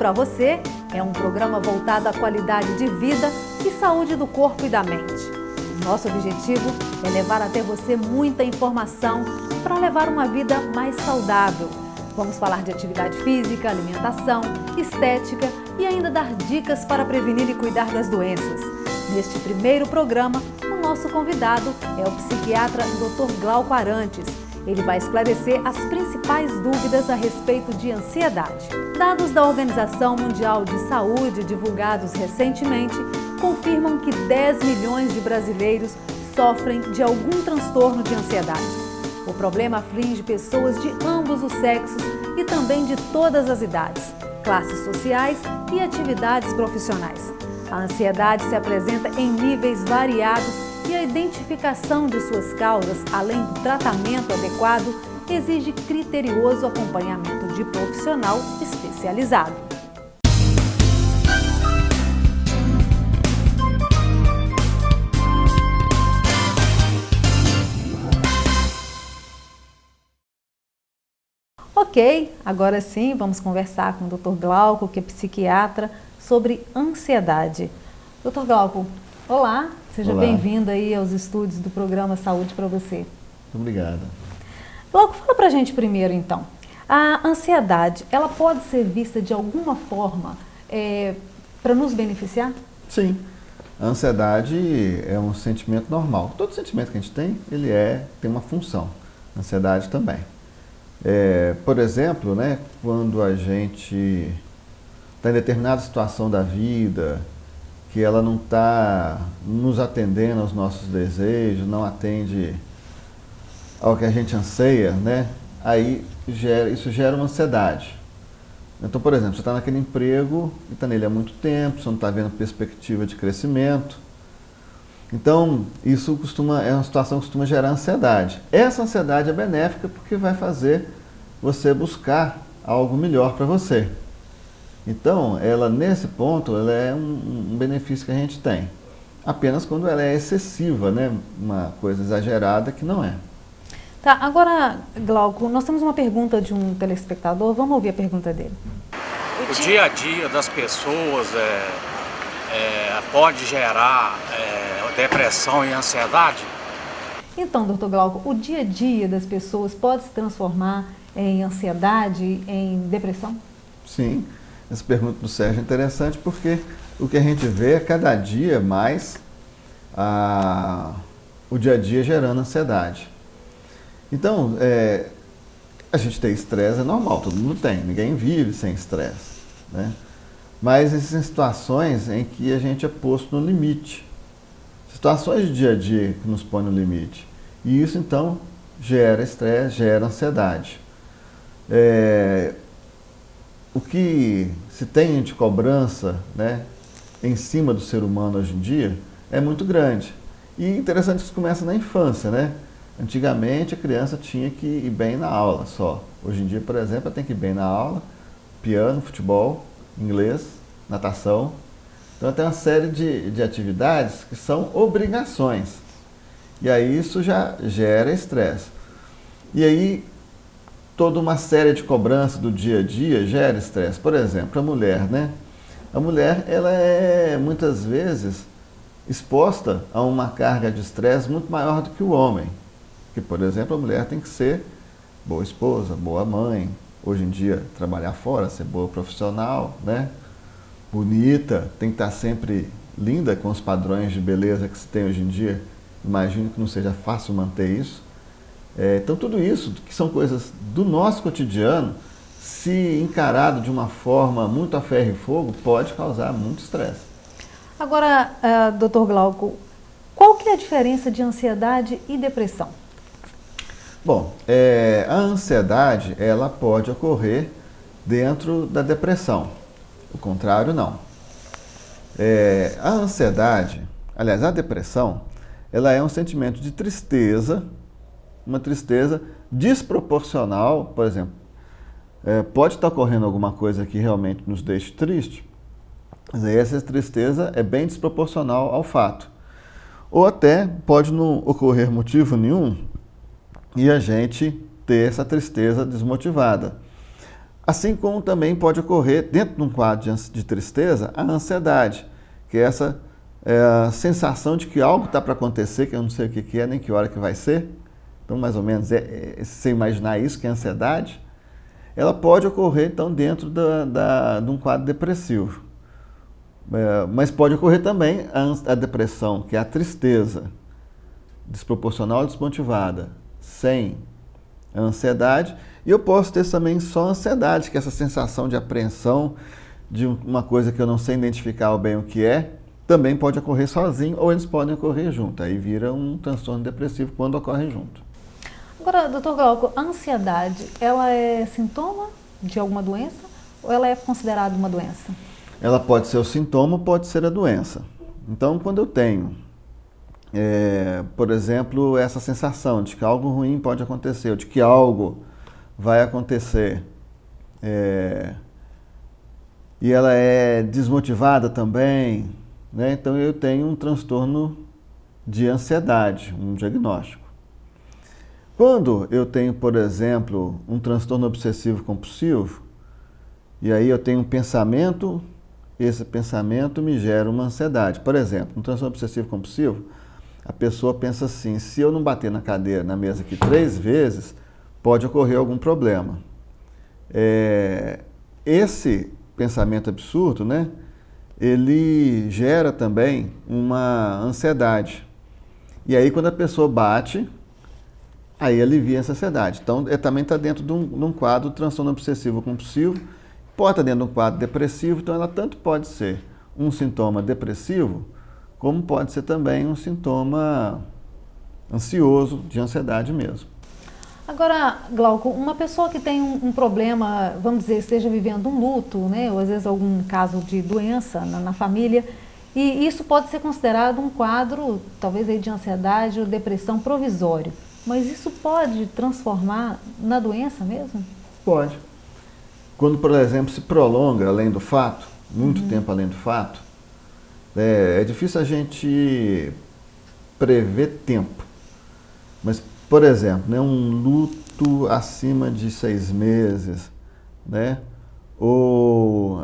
para você é um programa voltado à qualidade de vida e saúde do corpo e da mente. Nosso objetivo é levar até você muita informação para levar uma vida mais saudável. Vamos falar de atividade física, alimentação, estética e ainda dar dicas para prevenir e cuidar das doenças. Neste primeiro programa, o nosso convidado é o psiquiatra Dr. Glauco Arantes. Ele vai esclarecer as principais dúvidas a respeito de ansiedade. Dados da Organização Mundial de Saúde, divulgados recentemente, confirmam que 10 milhões de brasileiros sofrem de algum transtorno de ansiedade. O problema aflige pessoas de ambos os sexos e também de todas as idades, classes sociais e atividades profissionais. A ansiedade se apresenta em níveis variados e a identificação de suas causas, além do tratamento adequado, exige criterioso acompanhamento de profissional especializado. Ok, agora sim vamos conversar com o Dr. Glauco, que é psiquiatra, sobre ansiedade. Dr. Glauco, olá, seja bem-vindo aí aos estúdios do programa Saúde para você. Muito obrigado. Glauco, fala pra gente primeiro então, a ansiedade, ela pode ser vista de alguma forma para nos beneficiar? Sim, a ansiedade é um sentimento normal. Todo sentimento que a gente tem, ele tem uma função. A ansiedade também. Por exemplo, né, quando a gente está em determinada situação da vida, que ela não está nos atendendo aos nossos desejos, não atende ao que a gente anseia, né? Aí isso gera uma ansiedade. Então, por exemplo, você está naquele emprego e está nele há muito tempo, você não está vendo perspectiva de crescimento. Então, isso é uma situação que costuma gerar ansiedade. Essa ansiedade é benéfica porque vai fazer você buscar algo melhor para você. Então, nesse ponto, ela é um benefício que a gente tem. Apenas quando ela é excessiva, né? Uma coisa exagerada que não é. Tá, agora, Glauco, nós temos uma pergunta de um telespectador, vamos ouvir a pergunta dele. O dia a dia das pessoas pode gerar depressão e ansiedade? Então, doutor Glauco, o dia a dia das pessoas pode se transformar em ansiedade, em depressão? Sim, essa pergunta do Sérgio é interessante porque o que a gente vê é cada dia mais o dia a dia gerando ansiedade. Então, a gente ter estresse é normal, todo mundo tem, ninguém vive sem estresse, né? Mas existem situações em que a gente é posto no limite, situações de dia a dia que nos põem no limite, e isso então gera estresse, gera ansiedade. O que se tem de cobrança, né, em cima do ser humano hoje em dia é muito grande. E interessante que isso começa na infância, né? Antigamente a criança tinha que ir bem na aula só. Hoje em dia, por exemplo, ela tem que ir bem na aula, piano, futebol, inglês, natação. Então tem uma série de atividades que são obrigações. E aí isso já gera estresse. E aí toda uma série de cobranças do dia a dia gera estresse. Por exemplo, a mulher, né? A mulher, ela é muitas vezes exposta a uma carga de estresse muito maior do que o homem. Porque, por exemplo, a mulher tem que ser boa esposa, boa mãe, hoje em dia trabalhar fora, ser boa profissional, né? Bonita, tem que estar sempre linda com os padrões de beleza que se tem hoje em dia. Imagino que não seja fácil manter isso. Então tudo isso, que são coisas do nosso cotidiano, se encarado de uma forma muito a ferro e fogo, pode causar muito estresse. Agora, doutor Glauco, qual que é a diferença de ansiedade e depressão? Bom, a ansiedade, ela pode ocorrer dentro da depressão, o contrário não. A ansiedade, aliás, a depressão, ela é um sentimento de tristeza, uma tristeza desproporcional, por exemplo, pode estar ocorrendo alguma coisa que realmente nos deixe triste, mas aí essa tristeza é bem desproporcional ao fato. Ou até pode não ocorrer motivo nenhum e a gente ter essa tristeza desmotivada. Assim como também pode ocorrer, dentro de um quadro de tristeza, a ansiedade, que é essa sensação de que algo está para acontecer, que eu não sei o que é, nem que hora que vai ser. Então, mais ou menos, se você imaginar isso, que é a ansiedade, ela pode ocorrer, então, dentro de um quadro depressivo. Mas pode ocorrer também a depressão, que é a tristeza desproporcional e desmotivada, sem a ansiedade. E eu posso ter também só ansiedade, que é essa sensação de apreensão de uma coisa que eu não sei identificar bem o que é, também pode ocorrer sozinho ou eles podem ocorrer junto. Aí vira um transtorno depressivo quando ocorre junto. Agora, doutor Glauco, a ansiedade, ela é sintoma de alguma doença ou ela é considerada uma doença? Ela pode ser o sintoma, pode ser a doença. Então, quando eu tenho, por exemplo, essa sensação de que algo ruim pode acontecer, ou de que algo vai acontecer, e ela é desmotivada também, né? Então eu tenho um transtorno de ansiedade, um diagnóstico. Quando eu tenho, por exemplo, um transtorno obsessivo compulsivo, e aí eu tenho um pensamento, esse pensamento me gera uma ansiedade. Por exemplo, no transtorno obsessivo compulsivo, a pessoa pensa assim, se eu não bater na cadeira, na mesa aqui 3 vezes, pode ocorrer algum problema. Esse pensamento absurdo, né, ele gera também uma ansiedade. E aí quando a pessoa bate, aí alivia essa ansiedade. Então, também está dentro de um quadro de transtorno obsessivo compulsivo, pode estar dentro de um quadro depressivo, então ela tanto pode ser um sintoma depressivo, como pode ser também um sintoma ansioso, de ansiedade mesmo. Agora, Glauco, uma pessoa que tem um problema, vamos dizer, esteja vivendo um luto, né, ou às vezes algum caso de doença na família, e isso pode ser considerado um quadro, talvez aí de ansiedade ou depressão provisório. Mas isso pode transformar na doença mesmo? Pode. Quando, por exemplo, se prolonga além do fato, muito tempo além do fato, é difícil a gente prever tempo. Mas, por exemplo, né, um luto acima de 6 meses, né? Ou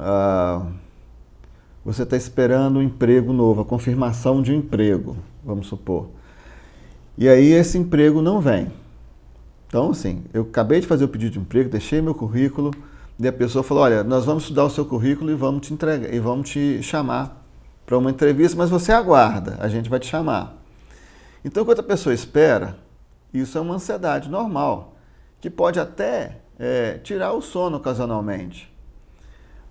você está esperando um emprego novo, a confirmação de um emprego, vamos supor. E aí esse emprego não vem. Então, assim, eu acabei de fazer o pedido de emprego, deixei meu currículo, e a pessoa falou, olha, nós vamos estudar o seu currículo e vamos te entregar, e vamos te chamar para uma entrevista, mas você aguarda, a gente vai te chamar. Então, enquanto a pessoa espera, isso é uma ansiedade normal, que pode até tirar o sono ocasionalmente.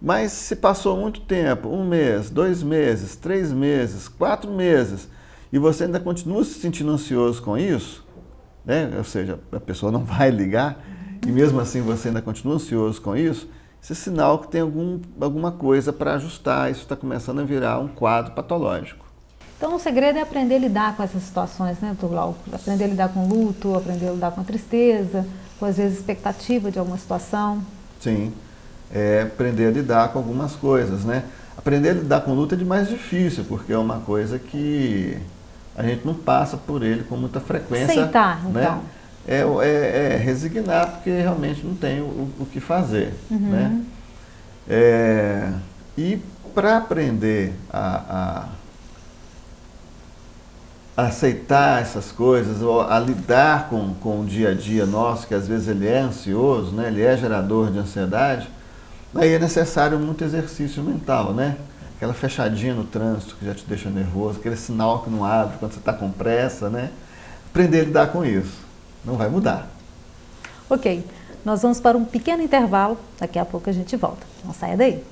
Mas se passou muito tempo, 1 mês, 2 meses, 3 meses, 4 meses, e você ainda continua se sentindo ansioso com isso, né? Ou seja, a pessoa não vai ligar, e mesmo assim você ainda continua ansioso com isso, isso é sinal que tem alguma coisa para ajustar, isso está começando a virar um quadro patológico. Então o segredo é aprender a lidar com essas situações, né, doutor Glauco? Aprender a lidar com o luto, aprender a lidar com a tristeza, com às vezes expectativa de alguma situação. Sim, aprender a lidar com algumas coisas, né? Aprender a lidar com o luto é de mais difícil, porque é uma coisa que a gente não passa por ele com muita frequência. Aceitar, né? então. Resignar, porque realmente não tem o que fazer. Né? E para aprender a aceitar essas coisas, ou a lidar com o dia a dia nosso, que às vezes ele é ansioso, né? Ele é gerador de ansiedade, aí é necessário muito exercício mental, né? Aquela fechadinha no trânsito que já te deixa nervoso, aquele sinal que não abre quando você está com pressa, né? Aprender a lidar com isso. Não vai mudar. Ok, nós vamos para um pequeno intervalo, daqui a pouco a gente volta. Não saia daí.